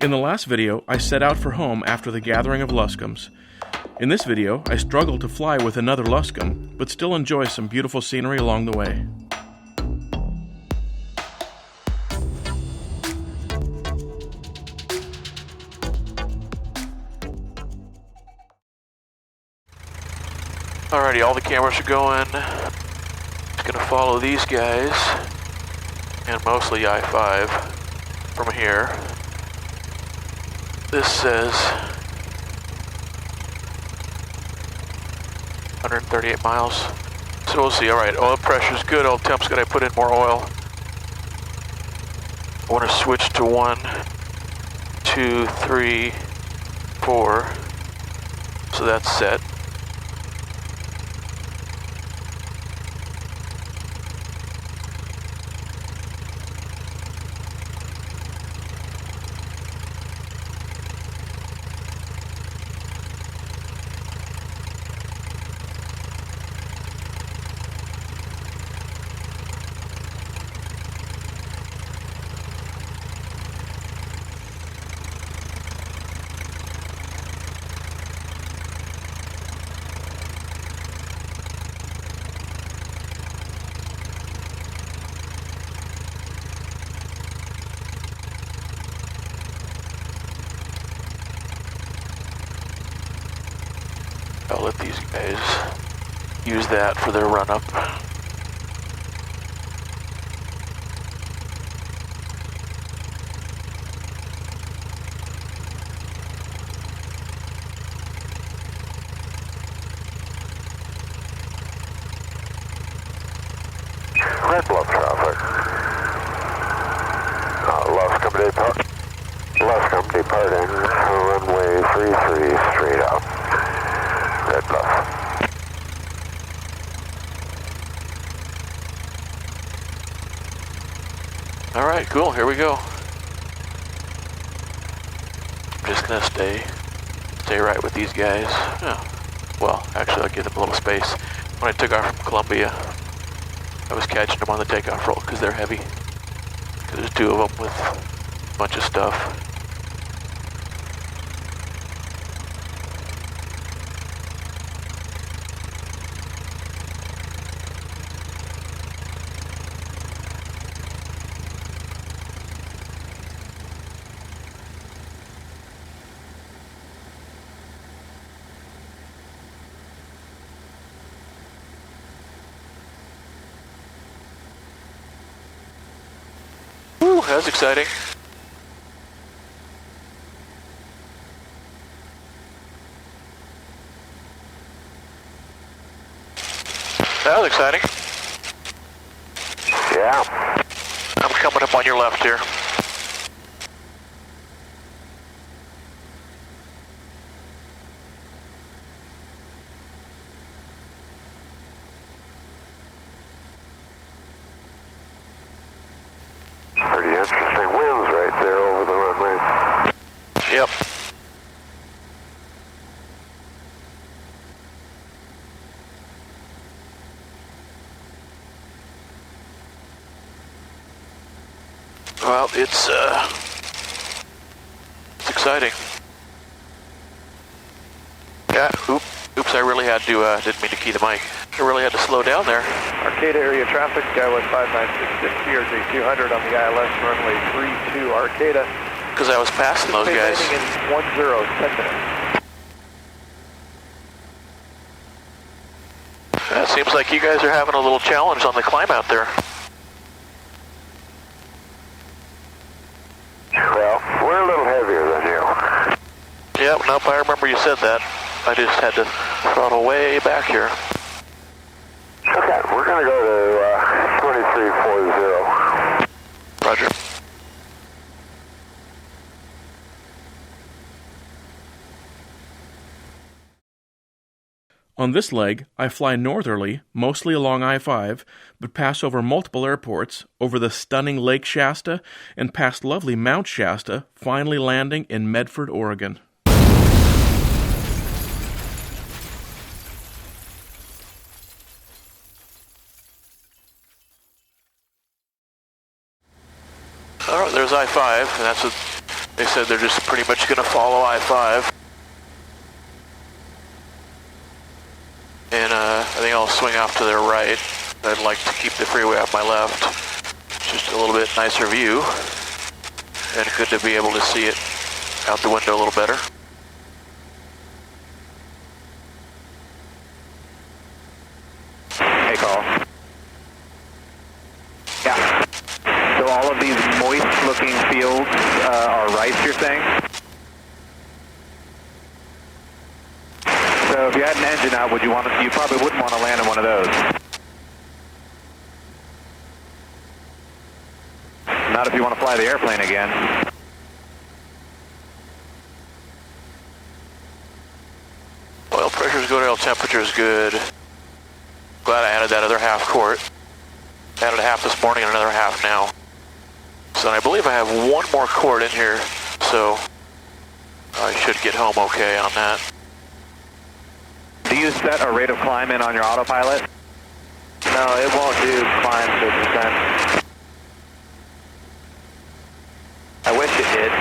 In the last video, I set out for home after the gathering of Luscombes. In this video, I struggle to fly with another Luscombe, but still enjoy some beautiful scenery along the way. Alrighty, all the cameras are going. Just gonna follow these guys, and mostly I-5 from here. This says 138 miles. So we'll see. Alright, oil pressure's good. Oil temp's good. I put in more oil. I want to switch to 1, 2, 3, 4. So that's set. I'll let these guys use that for their run-up. Red Bluff traffic. Luscombe departing, runway 33 straight up. Red Bluff. Alright, cool, here we go. I'm just gonna stay right with these guys. Oh, well, actually I'll give them a little space. When I took off from Columbia, I was catching them on the takeoff roll because they're heavy. Because there's two of them with a bunch of stuff. Ooh, that's exciting. That was exciting. Yeah. I'm coming up on your left here. Pretty interesting winds right there over the runway. Yep. Well, it's exciting. Yeah, oops, I really had to, didn't mean to key the mic. I really had to slow down there. Arcata area traffic, Skywest 5966, CRJ 200 on the ILS runway 32, Arcata. Because I was passing those guys. Landing in 10, 10 minutes. It seems like you guys are having a little challenge on the climb out there. Well, we're a little heavier than you. Yep, nope, I remember you said that. I just had to throttle way back here. Okay, we're going to go to 2340. Roger. On this leg, I fly northerly, mostly along I-5, but pass over multiple airports, over the stunning Lake Shasta, and past lovely Mount Shasta, finally landing in Medford, Oregon. All right, there's I-5, and that's a They said they're just pretty much going to follow I-5. And I think I'll swing off to their right. I'd like to keep the freeway off my left. Just a little bit nicer view. And good to be able to see it out the window a little better. Hey, Carl. Yeah. So all of these moist-looking fields are rice, you're saying? So if you had an engine out, would you want to? You probably wouldn't want to land in one of those. Not if you want to fly the airplane again. Oil pressure's good, oil temperature's good. Glad I added that other half quart. Added a half this morning and another half now. So I believe I have one more quart in here, so I should get home okay on that. Do you set a rate of climb in on your autopilot? No, it won't do climb to descent. I wish it did.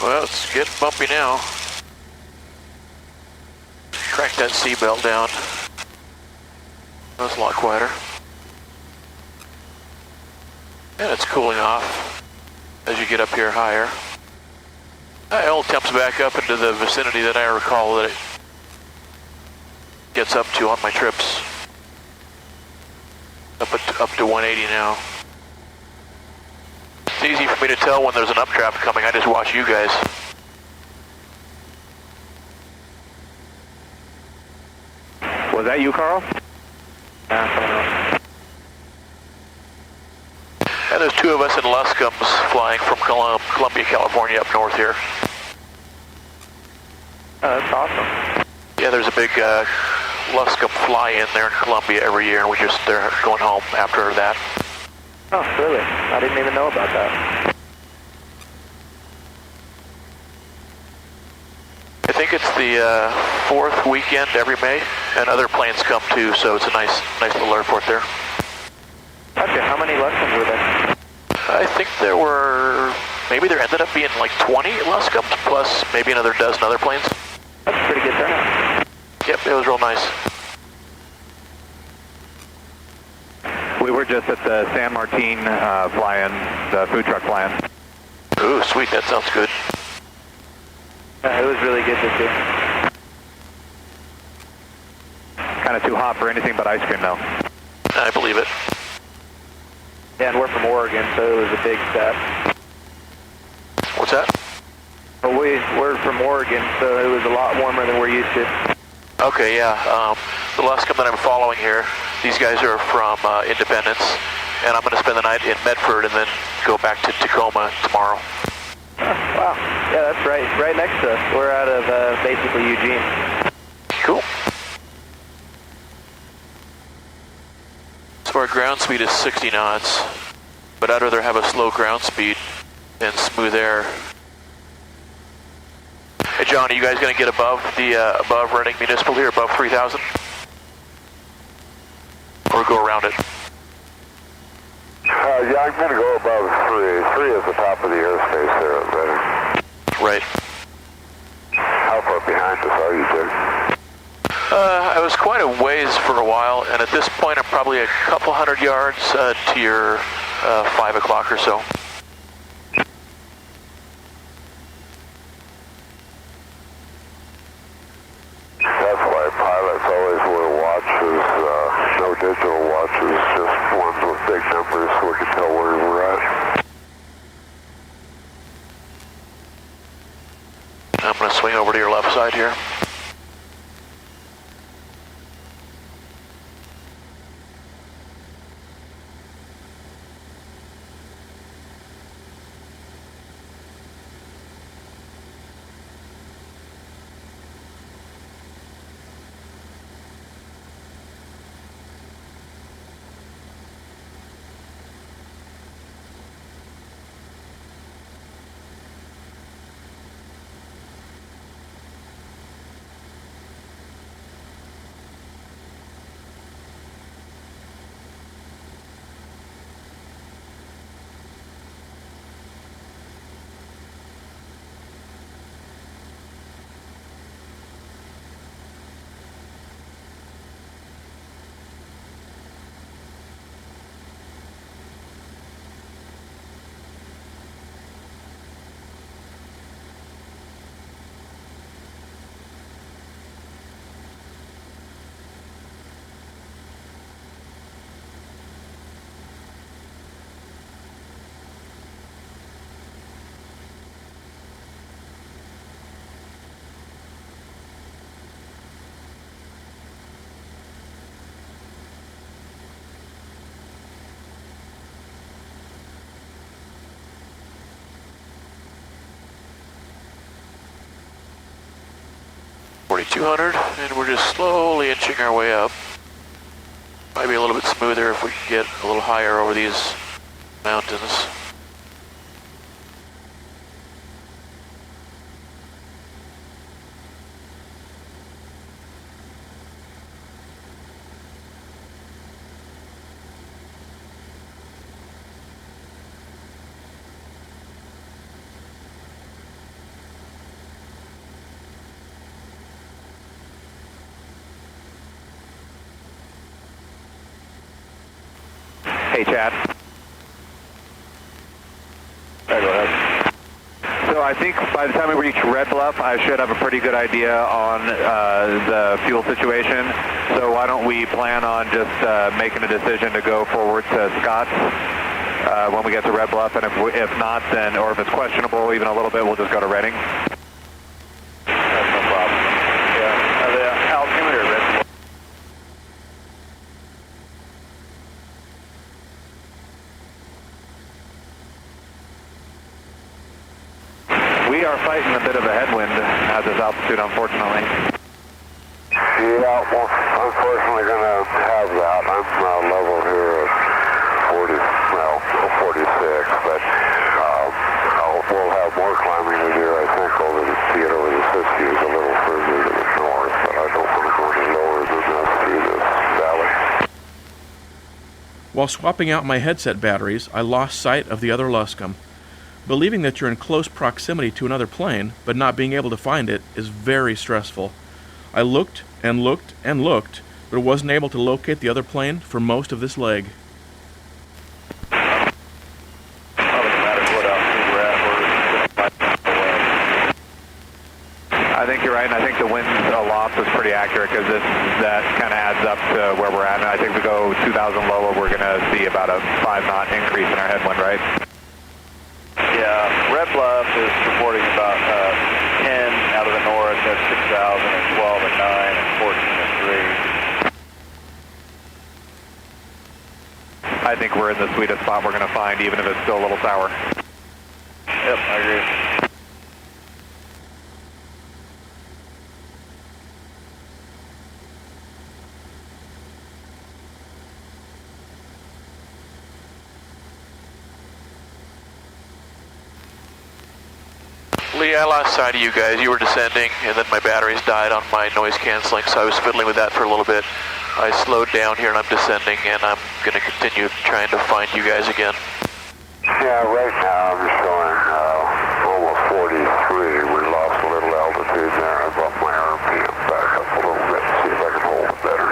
Well, it's getting bumpy now. Crank that seatbelt down. That's a lot quieter. And it's cooling off as you get up here higher. It all temps back up into the vicinity that I recall that it gets up to on my trips. Up to 180 now. It's easy for me to tell when there's an updraft coming. I just watch you guys. Was that you, Carl? And there's two of us in Luscombes flying from Columbia, California up north here. Oh, that's awesome. Yeah, there's a big Luscombe fly-in there in Columbia every year, and they're going home after that. Oh, really? I didn't even know about that. I think it's the fourth weekend every May, and other planes come too, so it's a nice little airport there. Gotcha. How many lessons were there? I think there ended up being like 20 Luscombes, plus maybe another dozen other planes. That's a pretty good turnout. Yep, it was real nice. We were just at the San Martin fly-in, the food truck fly-in. Ooh, sweet, that sounds good. It was really good to see. Kind of too hot for anything but ice cream, though. I believe it. Yeah, and we're from Oregon, so it was a big step. What's that? Well, we're from Oregon, so it was a lot warmer than we're used to. Okay, yeah. The Luscombe that I'm following here, these guys are from Independence, and I'm going to spend the night in Medford and then go back to Tacoma tomorrow. Wow. Yeah, that's right next to us. We're out of basically Eugene. Cool. So our ground speed is 60 knots, but I'd rather have a slow ground speed than smooth air. Hey John, are you guys going to get above Reading Municipal here, above 3,000? Or go around it? Yeah, I'm going to go above 3. 3 is the top of the airspace there at Reading. Right. How far behind us are you, Jim? I was quite a ways for a while, and at this point I'm probably a couple hundred yards to your 5 o'clock or so. That's why pilots always wear watches, no digital watches, just ones with big numbers so we can tell where we're at. I'm going to swing over to your left side here. 2200, and we're just slowly inching our way up. Might be a little bit smoother if we could get a little higher over these mountains. Hey, Chad. Go ahead. So I think by the time we reach Red Bluff, I should have a pretty good idea on the fuel situation. So why don't we plan on just making a decision to go forward to Scott's when we get to Red Bluff, and if not, then, or if it's questionable even a little bit, we'll just go to Redding. That's no problem. Yeah, the altimeter, Red Bluff. We are fighting a bit of a headwind at this altitude, unfortunately. Yeah, well, unfortunately going to have that. I'm level here at 46, but we'll have more climbing to do, I think, to get over the Siskiyous a little further to the north, but I don't want to go any lower than that through this valley. While swapping out my headset batteries, I lost sight of the other Luscombe. Believing that you're in close proximity to another plane, but not being able to find it, is very stressful. I looked and looked and looked, but wasn't able to locate the other plane for most of this leg. I think you're right, and I think the wind aloft is pretty accurate because that kind of adds up to where we're at. And I think we go 2,000 lower, we're going to see about a 5-knot increase in our headwind, right? Yeah, Red Bluff is reporting about 10 out of the north at 6,000 and 12 at 9 and 14 at 3. I think we're in the sweetest spot we're going to find, even if it's still a little sour. Yep, I agree. Lee, I lost sight of you guys. You were descending, and then my batteries died on my noise canceling, so I was fiddling with that for a little bit. I slowed down here, and I'm descending, and I'm going to continue trying to find you guys again. Yeah, right now I'm showing almost 43. We lost a little altitude there. I bumped my RPM back up a little bit to see if I can hold it better.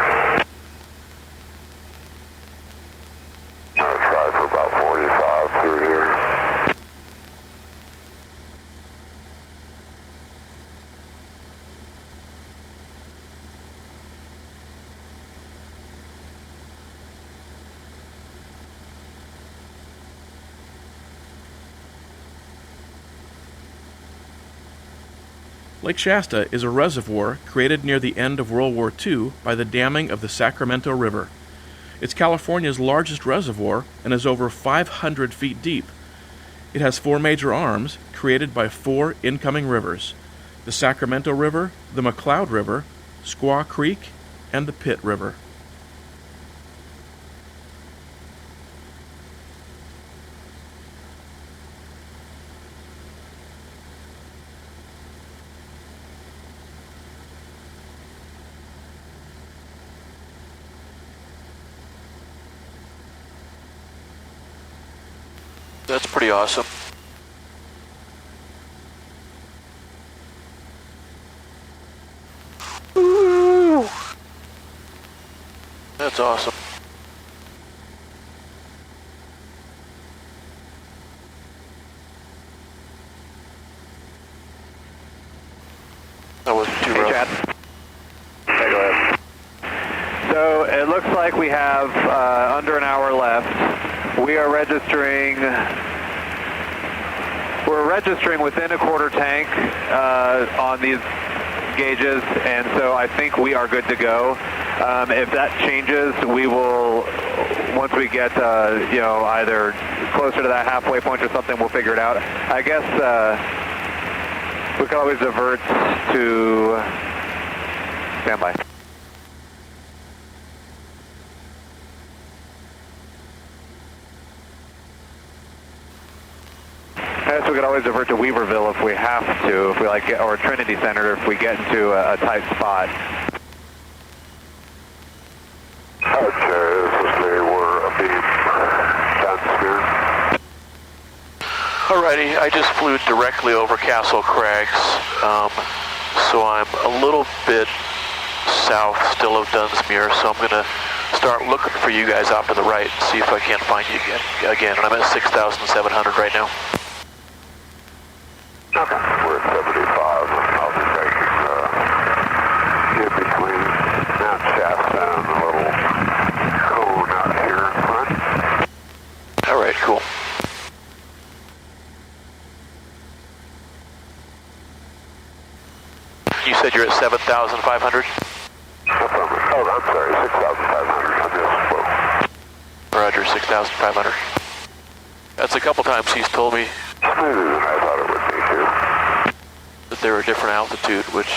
I'll try for about 45 through here. Lake Shasta is a reservoir created near the end of World War II by the damming of the Sacramento River. It's California's largest reservoir and is over 500 feet deep. It has 4 major arms created by 4 incoming rivers: the Sacramento River, the McCloud River, Squaw Creek, and the Pitt River. That's pretty awesome. Ooh. That's awesome. That wasn't too rough. Chad. Okay, go ahead. So it looks like we have under an hour left. We are registering. We're registering within a quarter tank on these gauges, and so I think we are good to go. If that changes, we will, once we get either closer to that halfway point or something, we'll figure it out. I guess we can always divert to stand by. Yes, we could always divert to Weaverville if we have to, if we like, or Trinity Center if we get into a tight spot. Okay, this is me. We're a beam. That's here. Alrighty, I just flew directly over Castle Crags, so I'm a little bit south still of Dunsmuir, so I'm going to start looking for you guys off to the right and see if I can't find you again. And I'm at 6,700 right now. Okay. We're at 75. I'll be taking in between Mount Shasta and the little cone out here in front. Alright, cool. You said you're at 7,500? Oh, I'm sorry, 6,500. I just spoke. Roger, 6,500. That's a couple times he's told me Smoother than I thought it would be, too. that they're a different altitude, which...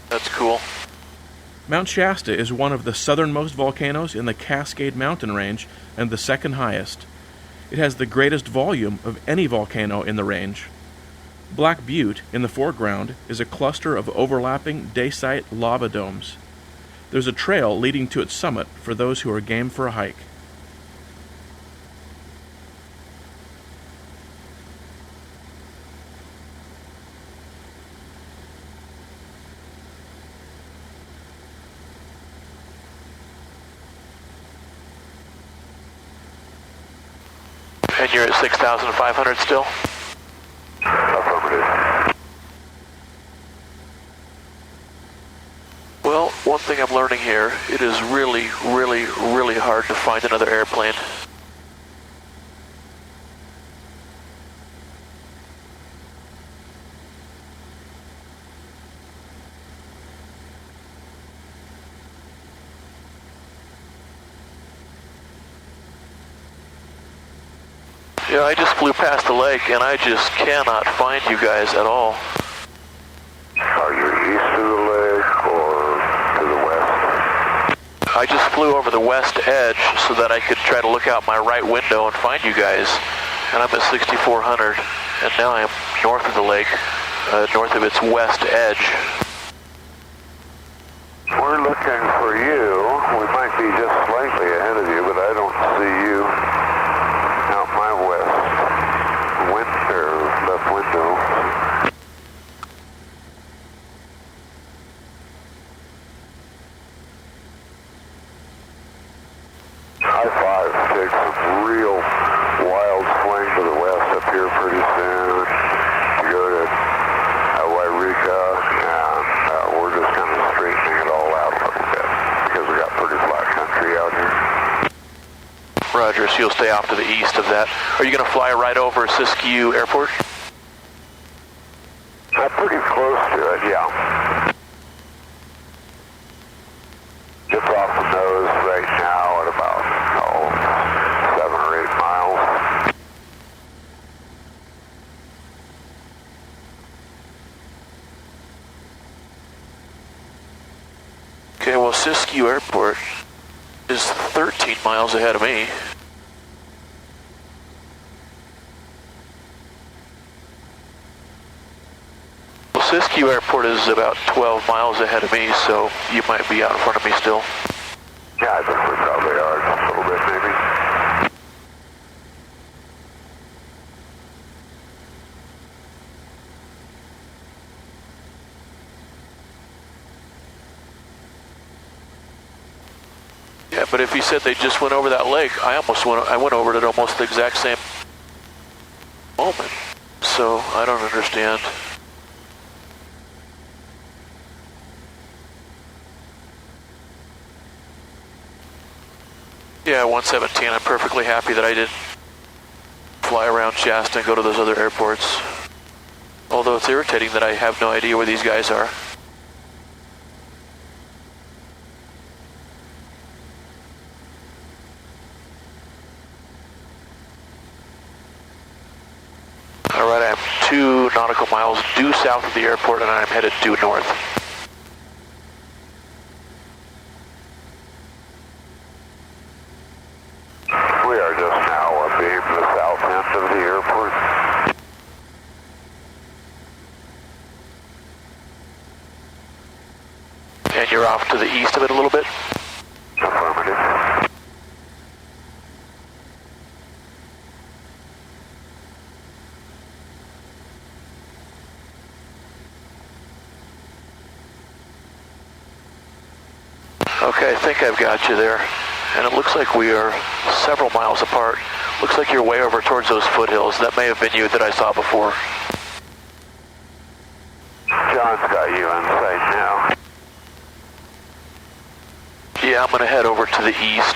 That's cool. Mount Shasta is one of the southernmost volcanoes in the Cascade Mountain Range and the second highest. It has the greatest volume of any volcano in the range. Black Butte, in the foreground, is a cluster of overlapping dacite lava domes. There's a trail leading to its summit for those who are game for a hike. And you're at 6,500 still? Affirmative. Well, one thing I'm learning here, it is really, really, really hard to find another airplane. Yeah, I just flew past the lake and I just cannot find you guys at all. Are you east of the lake or to the west? I just flew over the west edge so that I could try to look out my right window and find you guys. And I'm at 6,400 and now I'm north of the lake, north of its west edge. We're looking for you. We might be just slightly ahead of you, but I don't see you out my west left window. I-5 takes some real wild swing to the west up here pretty soon. You go to Wairika, and we're just kind of straightening it all out a little bit because we got pretty flat country out here. Roger, so you'll stay off to the east of that. Are you going to fly right over Siskiyou Airport? Pretty close to it, yeah. Just off the nose right now at about, 7 or 8 miles. Okay, well, Siskiyou Airport is 13 miles ahead of me. Siskiyou Key Airport is about 12 miles ahead of me, so you might be out in front of me still. Yeah, I think we probably are just a little bit, maybe. Yeah, but if you said they just went over that lake, I went over it at almost the exact same moment. So I don't understand. Yeah, 117, I'm perfectly happy that I didn't fly around Shasta and go to those other airports. Although it's irritating that I have no idea where these guys are. Alright, I'm 2 nautical miles due south of the airport and I'm headed due north. We are just now being the south end of the airport. And you're off to the east of it a little bit? Affirmative. Okay, I think I've got you there. And it looks like we are several miles apart. Looks like you're way over towards those foothills. That may have been you that I saw before. John's got you in sight now. Yeah, I'm going to head over to the east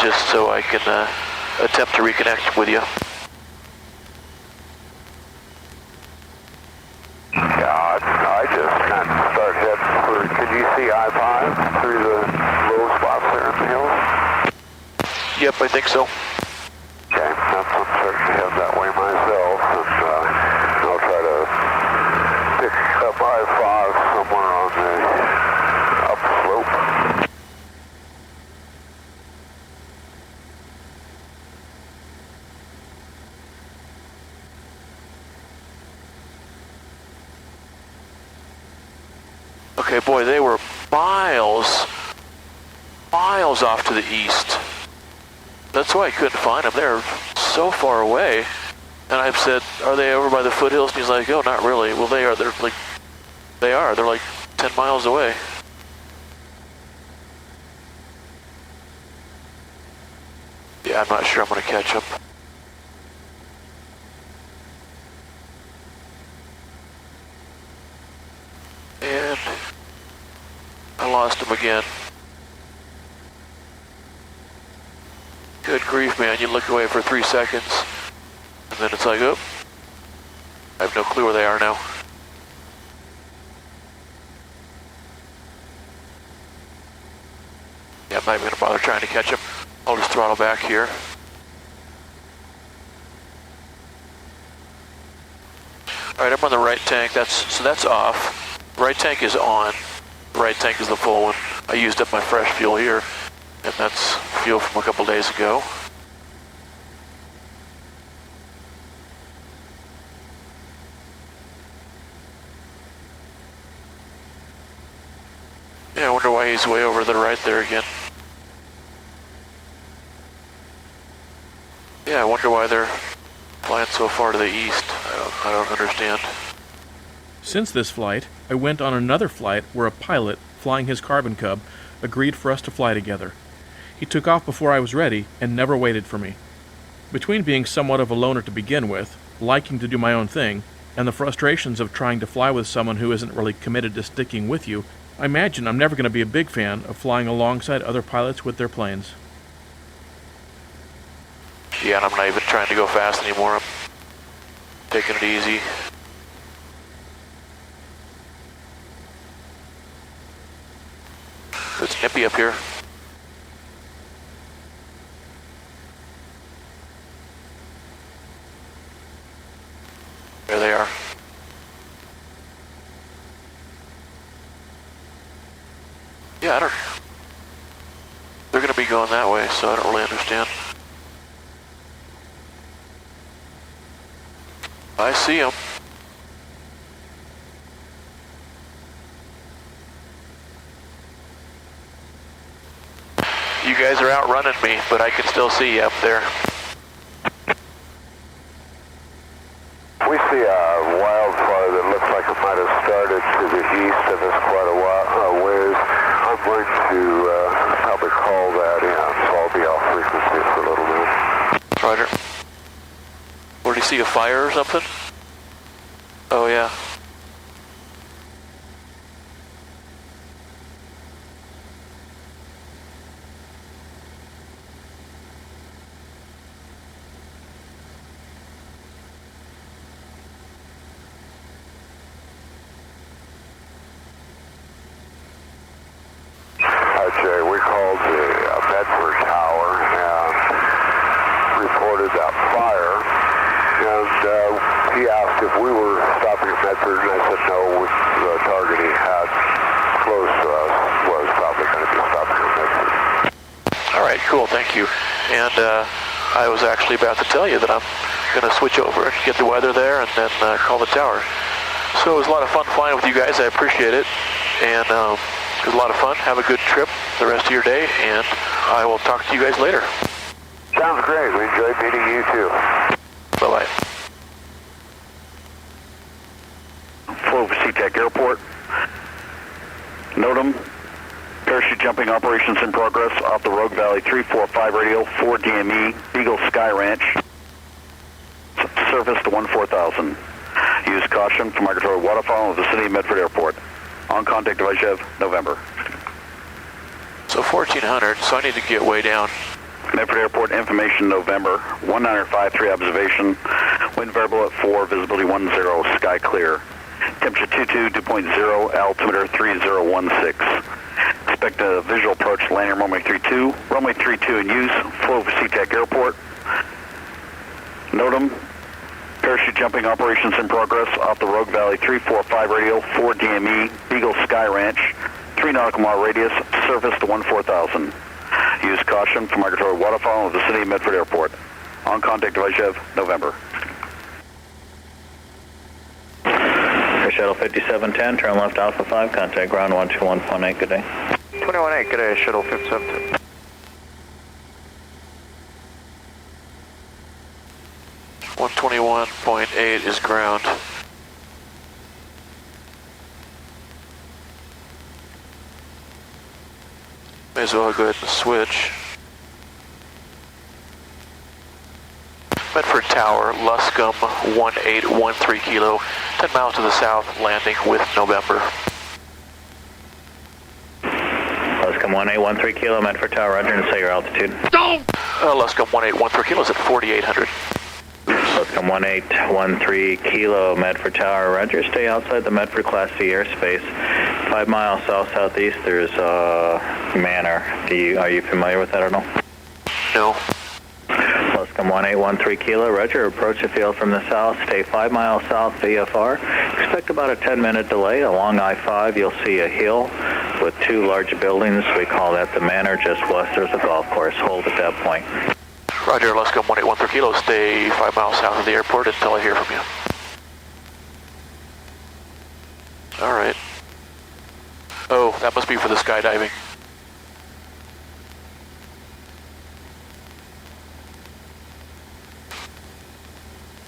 just so I can attempt to reconnect with you. Yeah, I just kind of start heading for, can you see I-5 through the low spots there in the hills? Yep, I think so. Okay, I'm starting to head that way myself, and I'll try to pick up I-5 somewhere on the upslope. Okay, boy, they were miles off to the east. That's why I couldn't find them. They're so far away. And I've said, are they over by the foothills? And he's like, oh, not really. Well, they are. They're like 10 miles away. Yeah, I'm not sure I'm going to catch them. And I lost him again. Good grief, man. You look away for 3 seconds, and then it's like, oh, I have no clue where they are now. Yeah, I'm not even going to bother trying to catch him. I'll just throttle back here. All right, I'm on the right tank. So that's off. Right tank is on. Right tank is the full one. I used up my fresh fuel here, and that's fuel from a couple days ago. Yeah, I wonder why he's way over to the right there again. Yeah, I wonder why they're flying so far to the east. I don't understand. Since this flight, I went on another flight where a pilot, flying his Carbon Cub, agreed for us to fly together. He took off before I was ready and never waited for me. Between being somewhat of a loner to begin with, liking to do my own thing, and the frustrations of trying to fly with someone who isn't really committed to sticking with you, I imagine I'm never going to be a big fan of flying alongside other pilots with their planes. Yeah, and I'm not even trying to go fast anymore. I'm taking it easy. It's nippy up here. There they are. Yeah, they're going to be going that way, so I don't really understand. I see them. You guys are outrunning me, but I can still see you up there. We see a wildfire that looks like it might have started to the east of us quite a ways. I'm going to probably call that in, so I'll be off frequency for a little bit. Roger. Where do you see a fire or something? Oh, yeah. Jay, we called the Bedford Tower and reported that fire, and he asked if we were stopping at Bedford, and I said no, the target he had close to us was probably going to be stopping at Bedford. All right, cool, thank you. And I was actually about to tell you that I'm going to switch over and get the weather there and then call the tower. So it was a lot of fun flying with you guys. I appreciate it. And it was a lot of fun. Have a good trip the rest of your day, and I will talk to you guys later. Sounds great. We enjoyed meeting you too. Bye-bye. Flow for SeaTac Airport. NOTAM. Parachute jumping operations in progress off the Rogue Valley 345 radio, 4 DME, Beagle Sky Ranch. Surface to 14,000. Use caution for migratory waterfowl of the city of Medford Airport. On contact device Ev, November. So 1400, so I need to get way down. Medford Airport information November, 1953 observation, wind variable at 4, visibility 10, sky clear. Temperature 22, 2.0, altimeter 3016. Expect a visual approach landing runway 32. Runway 32 in use, flow for SeaTac Airport. NOTAM. Parachute jumping operations in progress off the Rogue Valley 345 radio, 4 DME, Beagle Sky Ranch, 3 nautical mile radius, surface to 14,000. Use caution for migratory waterfowl of the city of Medford Airport. On contact device Ev, November. Air Shuttle 5710, turn left Alpha 5, contact ground 121.8, good day. 21.8, good day, Shuttle 5710. 121.8 is ground. May as well go ahead and switch. Medford Tower, Luscombe 1813 kilo, 10 miles to the south, landing with November. Luscombe 1813 kilo, Medford Tower, roger, and say your altitude. Luscombe 1813 kilo is at 4,800. Luscombe 1813 kilo, Medford Tower, roger, stay outside the Medford Class C airspace. 5 miles south-southeast, there's Manor. Are you familiar with that at all? No. Luscombe 1813 kilo, roger, approach the field from the south, stay 5 miles south VFR. Expect about a 10-minute delay. Along I-5, you'll see a hill with 2 large buildings. We call that the Manor. Just west, there's a golf course. Hold at that point. Roger, Luscombe 1813 kilo, stay 5 miles south of the airport until I hear from you. Alright. Oh, that must be for the skydiving.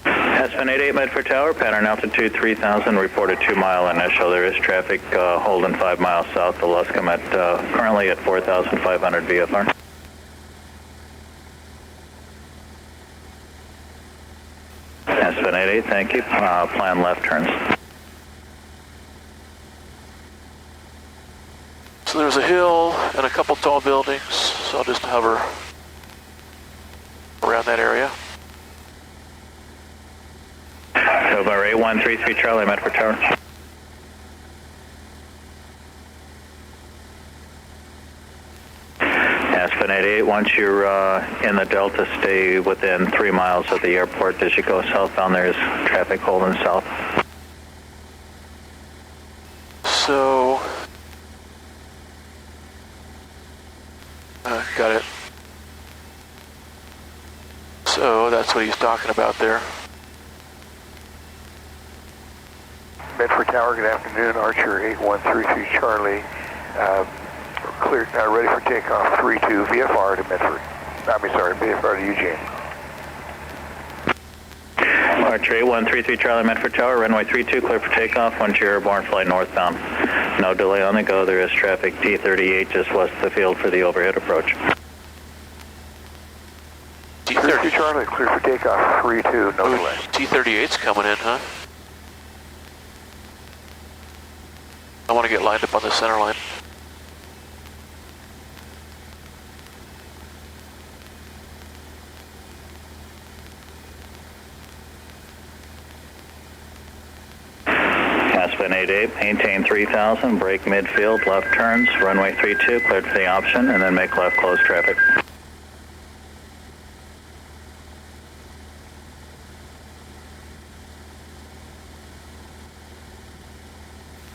Aspen 88 Medford Tower, pattern altitude 3000, reported 2 mile initial. There is traffic holding 5 miles south of Luscombe at currently at 4,500 VFR. Aspen 88, thank you. Plan left turns. So there's a hill and a couple tall buildings, so I'll just hover around that area. November 8133 Charlie, Medford Tower. Aspen 88, once you're in the Delta, stay within 3 miles of the airport. As you go southbound, there's traffic holding south. So, got it. So that's what he's talking about there. Medford Tower, good afternoon. Archer 8133 Charlie. clear, ready for takeoff, 32, VFR to Medford. VFR to Eugene. Archer 8133 Charlie Medford Tower, runway 32, clear for takeoff, 10 airborne, flight northbound. No delay on the go, there is traffic T38 just west of the field for the overhead approach. T32 Charlie, clear for takeoff, 32, no delay. T38's coming in, huh? I want to get lined up on the center line. Aspen 88, maintain 3000, brake midfield, left turns, runway 32, cleared for the option, and then make left close traffic.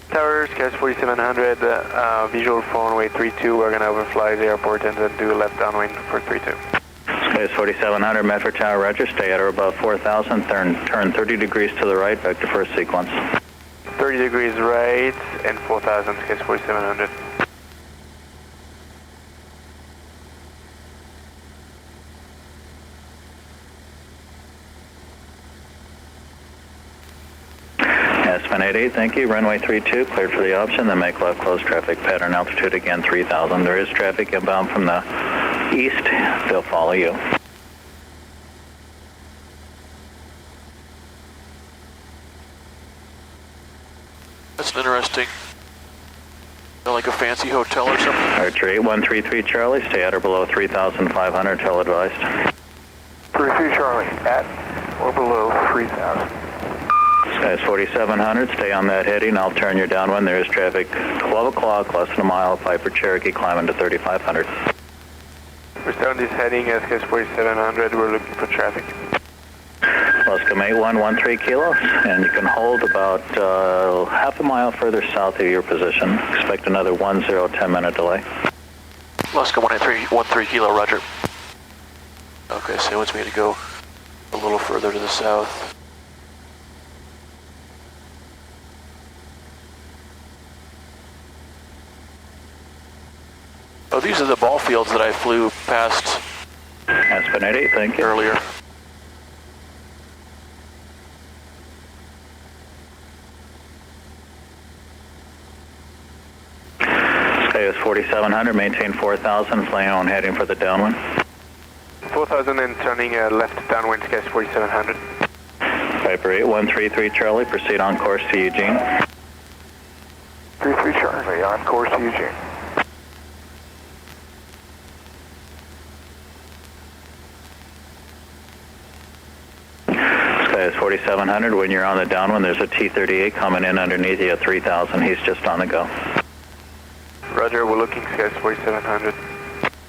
Tower, Skies 4700, visual for runway 32, we're going to overfly the airport and then do a left downwind for 32. Skies 4700, Medford Tower, roger, stay at or above 4000, turn 30 degrees to the right, vector first sequence. 30 degrees right and 4000, Skies 4700. Aspen 88, thank you. Runway 32, cleared for the option, then make left close traffic. Pattern altitude again 3000. There is traffic inbound from the east. They'll follow you. That's interesting. Like a fancy hotel or something? Archer 8133 Charlie, stay at or below 3500, tell advised. 33 Charlie, at or below 3000. Skies 4700, stay on that heading. I'll turn you downwind. There is traffic 12 o'clock, less than a mile, Piper Cherokee climbing to 3500. We're still on this heading at Skies 4700, we're looking for traffic. Luscombe 8113 kilos, and you can hold about half a mile further south of your position. Expect another 10-minute delay. Luscombe 13 kilo, roger. Okay, so it wants me to go a little further to the south. Oh, these are the ball fields that I flew past Aspen 88, thank you. earlier. Skies 4700, maintain 4000, flying on heading for the downwind. 4000 and turning left downwind, Skies 4700. Piper 8133 Charlie, proceed on course to Eugene. 33 Charlie, on course to Eugene. Skies 4700, when you're on the downwind, there's a T38 coming in underneath you at 3000. He's just on the go. Roger, we're looking Skies 4700.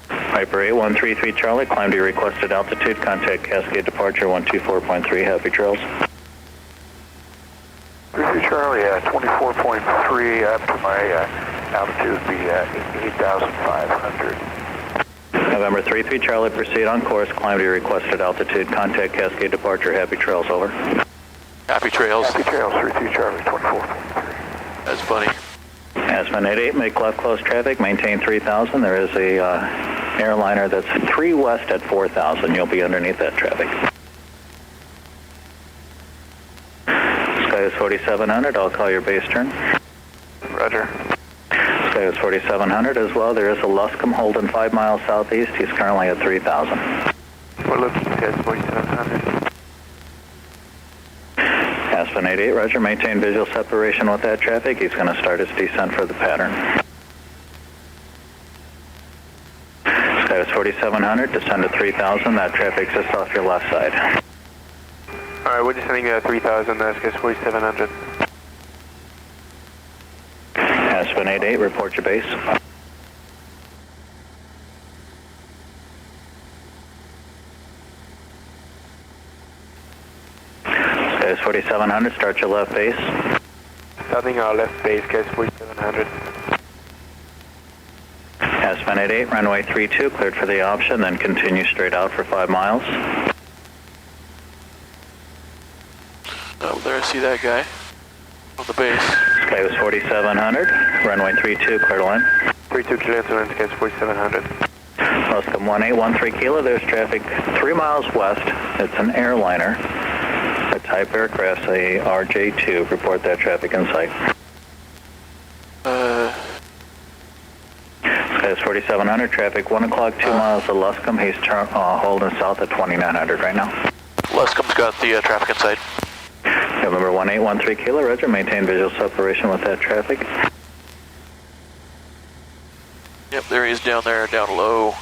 Piper 8133 Charlie, climb to your requested altitude, contact Cascade Departure 124.3, happy trails. 33 Charlie, 24.3 up to my altitude would be 8,500. November 33 Charlie, proceed on course, climb to your requested altitude, contact Cascade Departure, happy trails, over. Happy trails. Happy trails, 33 Charlie, 24.3. That's funny. Aspen 88, make left close traffic, maintain 3000. There is a airliner that's 3 west at 4000. You'll be underneath that traffic. Skies 4700, I'll call your base turn. Roger. Skies 4700 as well. There is a Luscombe holding 5 miles southeast. He's currently at 3000. We're looking Skies 4700. Aspen 88, roger, maintain visual separation with that traffic. He's going to start his descent for the pattern. Skies 4700, descend to 3000. That traffic's just off your left side. Alright, we're descending 3000, Skies 4700. Aspen 88, report your base. Skies 4700, start your left base. Starting our left base, Skies 4700. Aspen 88, runway 32, cleared for the option, then continue straight out for 5 miles. Oh, there I see that guy on the base. Skies 4700, runway 32, clear to land. 32 Kilo to indicate 4700. Luscombe 1813 Kilo, there's traffic 3 miles west. It's an airliner. The type aircraft's a RJ2. Report that traffic in sight. Sky's 4700, traffic 1 o'clock, 2 miles to Luscombe. He's holding south at 2900 right now. Luscombe's got the traffic in sight. November 1813 Kilo, roger. Maintain visual separation with that traffic. Yep, there he is down there, down low.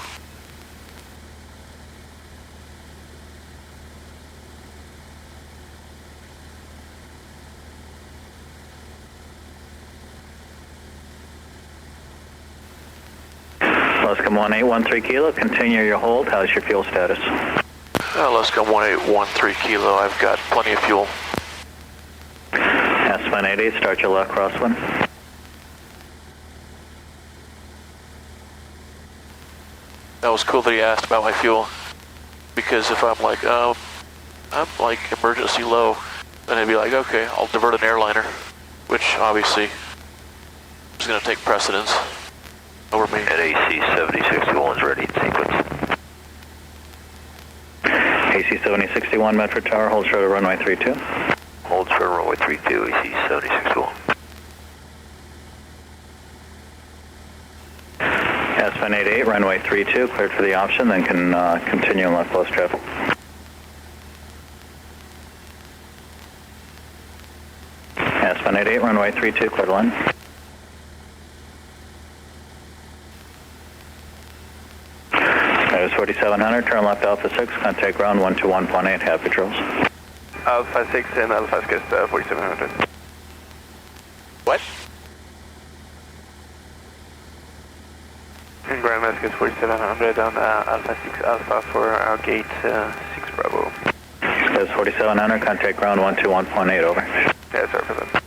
Luscombe 1813 Kilo, continue your hold. How's your fuel status? Luscombe 1813 Kilo, I've got plenty of fuel. Aspen 88, start your left crosswind. That was cool that he asked about my fuel, because if I'm like emergency low, then he'd be like, okay, I'll divert an airliner, which obviously is going to take precedence over me. At AC 7061 is ready in sequence. AC 7061, Medford Tower, hold short of runway 32. Hold short of runway 32, AC 7061. Aspen 88, runway 32, cleared for the option, then can continue and let close traffic. Aspen 88, runway 32, clear to land. Sky's 4700, turn left Alpha 6, contact ground 121.8, have patrols. Alpha 6 and Alpha Skis 4700. What? And Grand Mask is 4700 on Alpha 6 Alpha for our gate 6 Bravo. Sky's 4700, contact ground 121.8, over. Yes, sir, for that.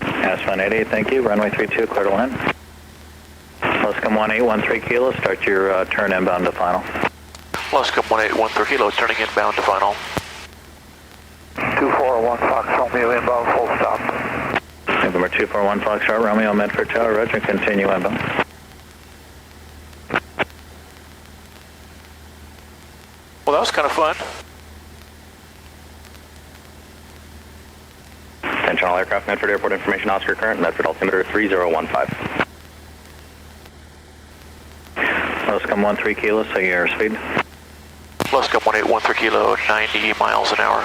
Aspen 88, thank you, runway 32, clear to land. Luscombe 1813 Kilo, start your turn inbound to final. Luscombe 1813 Kilo, turning inbound to final. 241 Fox Romeo inbound, full stop. November 241 Foxtrot Romeo, Medford Tower, roger, continue inbound. Well, that was kind of fun. Attention all aircraft, Medford Airport Information Oscar current, Medford altimeter 3015. Luscombe 13 Kilo, say your airspeed. Luscombe 1813 Kilo, 90 miles an hour.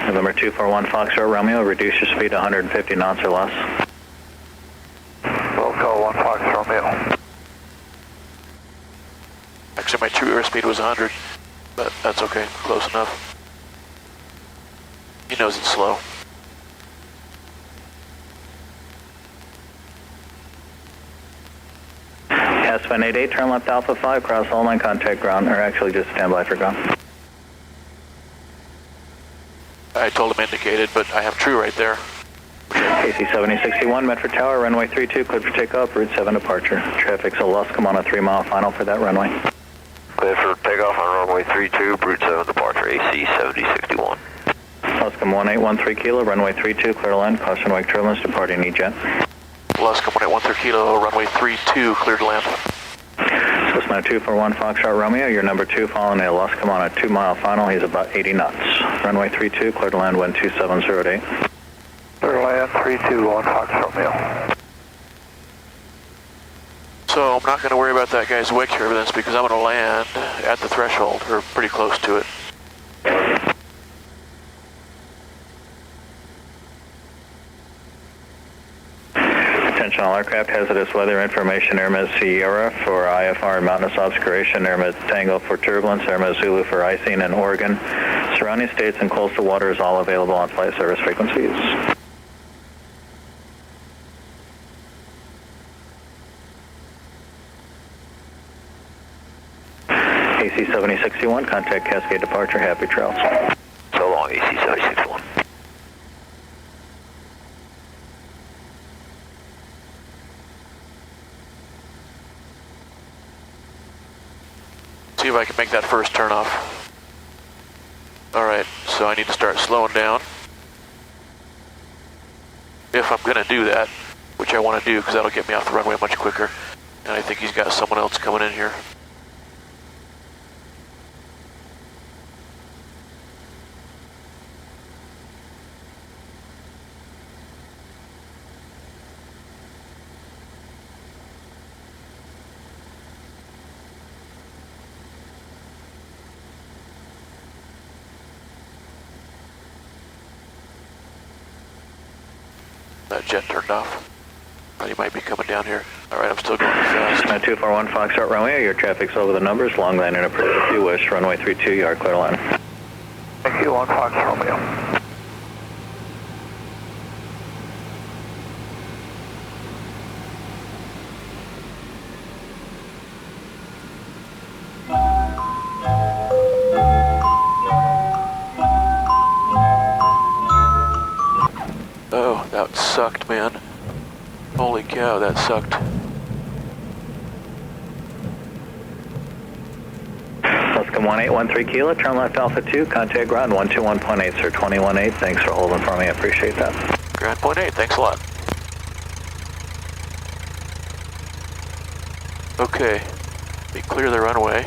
November 241 Foxtrot Romeo, reduce your speed to 150 knots or less. Wilco 1 Fox Romeo. Actually, my true airspeed was 100, but that's okay, close enough. He knows it's slow. Aspen 88, turn left Alpha 5, cross all line, contact ground, or actually just stand by for ground. I told him indicated, but I have true right there. AC 7061, Medford Tower, runway 32, cleared for takeoff, route 7 departure. Traffic's a Luscombe on a 3-mile final for that runway. Clear for takeoff on runway 32, route 7 departure, AC 7061. Luscombe 1813 Kilo, runway 32, clear to land, caution wake turbulence, departing EJet. Luscombe 1813 Kilo, runway 32, cleared to land. Cessna 241 Foxtrot Romeo, your number 2 following a Luscombe on a 2-mile final, he's about 80 knots. Runway 32, clear to land, wind 2708. Clear to land 321 Fox Romeo. So I'm not going to worry about that guy's wick turbulence because I'm going to land at the threshold, or pretty close to it. Attention all aircraft, hazardous weather information, Airmed Sierra for IFR and mountainous obscuration, Airmed Tango for turbulence, Airmed Zulu for icing in Oregon. Surrounding states and coastal water is all available on flight service frequencies. AC 7061, contact Cascade departure, happy trails. So long, AC 7061. See if I can make that first turn off. Alright, so I need to start slowing down. If I'm going to do that, which I want to do because that'll get me off the runway much quicker. And I think he's got someone else coming in here. That jet turned off. Oh, you might be coming down here. All right, I'm still going fast. 241 Foxtrot Romeo, your traffic's over the numbers. Long line and approach if you wish. Runway 32, you are clear line. Thank you, 1 Fox Romeo. Oh, that sucked, man. Holy cow, that sucked. Luscombe 1813 Kilo, turn left Alpha 2, contact ground 121.8, sir, 21.8. Thanks for holding for me, I appreciate that. Ground point 8, thanks a lot. Okay, we clear the runway.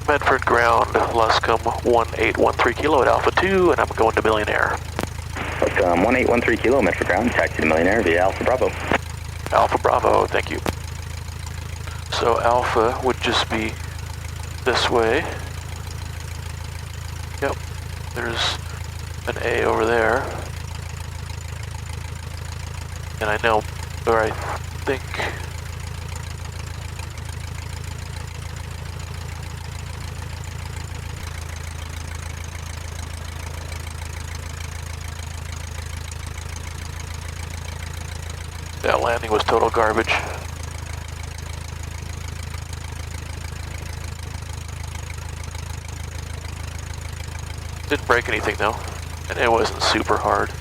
Medford ground, Luscombe 1813 Kilo at Alpha 2, and I'm going to Millionaire. Luscombe 1813 Kilo, Medford ground, taxi to Millionaire via Alpha Bravo. Alpha Bravo, thank you. So Alpha would just be this way. Yep, there's an A over there. And I know where I think... that landing was total garbage. Didn't break anything though, and it wasn't super hard.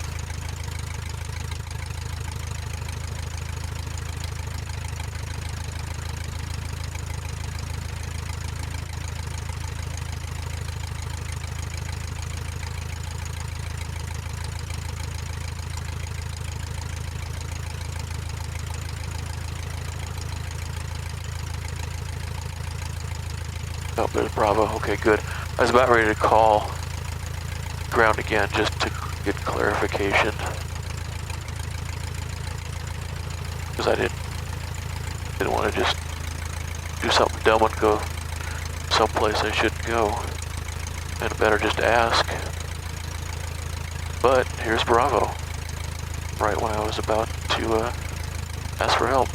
Oh, there's Bravo. Okay, good. I was about ready to call ground again just to get clarification. Because I didn't want to just do something dumb and go someplace I shouldn't go. And better just ask. But here's Bravo. Right when I was about to ask for help.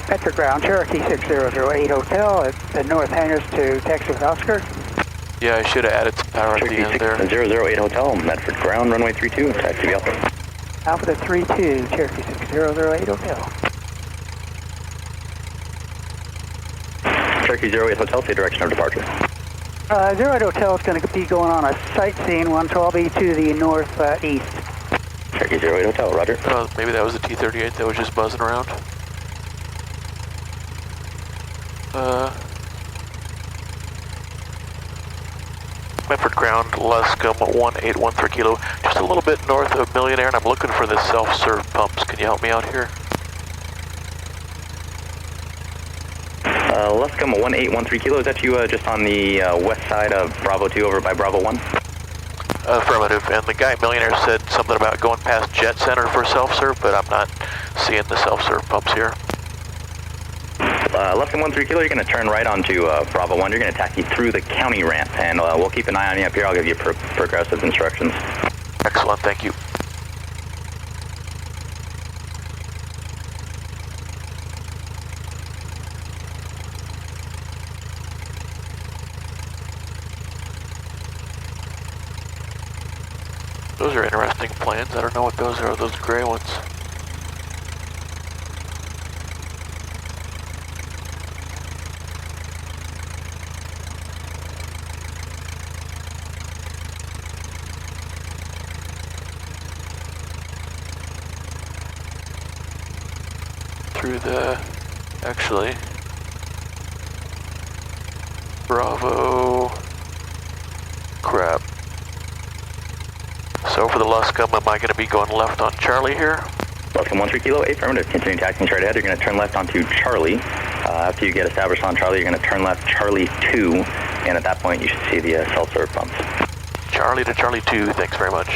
Medford ground, Cherokee 6008 Hotel at the north hangars to Texas Oscar. Yeah, I should have added some power at the end there. 008 Hotel, Medford ground, runway 32, taxi Alpha. Alpha to 32, Cherokee 6008 Hotel. Cherokee 08 Hotel, say direction of departure. 08 Hotel is going to be going on a sightseeing 112E to the northeast. Cherokee 08 Hotel, roger. Maybe that was the T-38 that was just buzzing around. Medford ground, Luscombe 1813 Kilo, just a little bit north of Millionaire, and I'm looking for the self-serve pumps. Can you help me out here? Luscombe 1813 Kilo, is that you just on the west side of Bravo 2 over by Bravo 1? Affirmative, and the guy at Millionaire said something about going past Jet Center for self-serve, but I'm not seeing the self-serve pumps here. Luscombe 13 Kilo, you're going to turn right onto Bravo 1. You're going to taxi through the county ramp, and we'll keep an eye on you up here. I'll give you progressive instructions. Excellent, thank you. Those are interesting planes. I don't know what those are, those gray ones. through the, actually, Bravo, crap. So for the Luscombe, am I going to be going left on Charlie here? Luscombe 13 Kilo, affirmative. Continue taxiing straight ahead. You're going to turn left onto Charlie. After you get established on Charlie, you're going to turn left Charlie 2, and at that point you should see the self-serve pumps. Charlie to Charlie 2, thanks very much.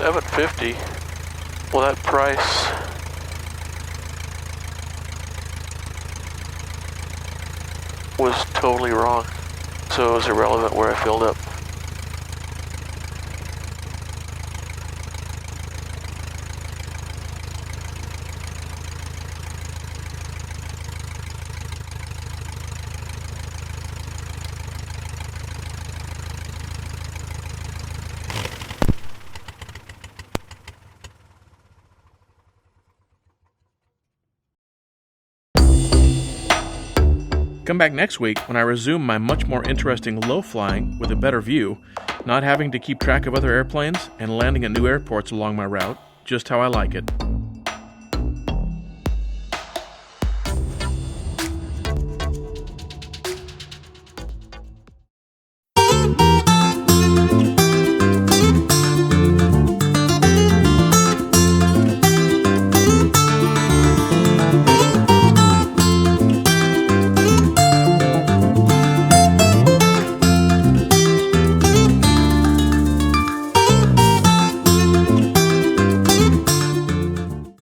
$750. Well, that price was totally wrong, so it was irrelevant where I filled up. Come back next week when I resume my much more interesting low flying with a better view, not having to keep track of other airplanes and landing at new airports along my route, just how I like it.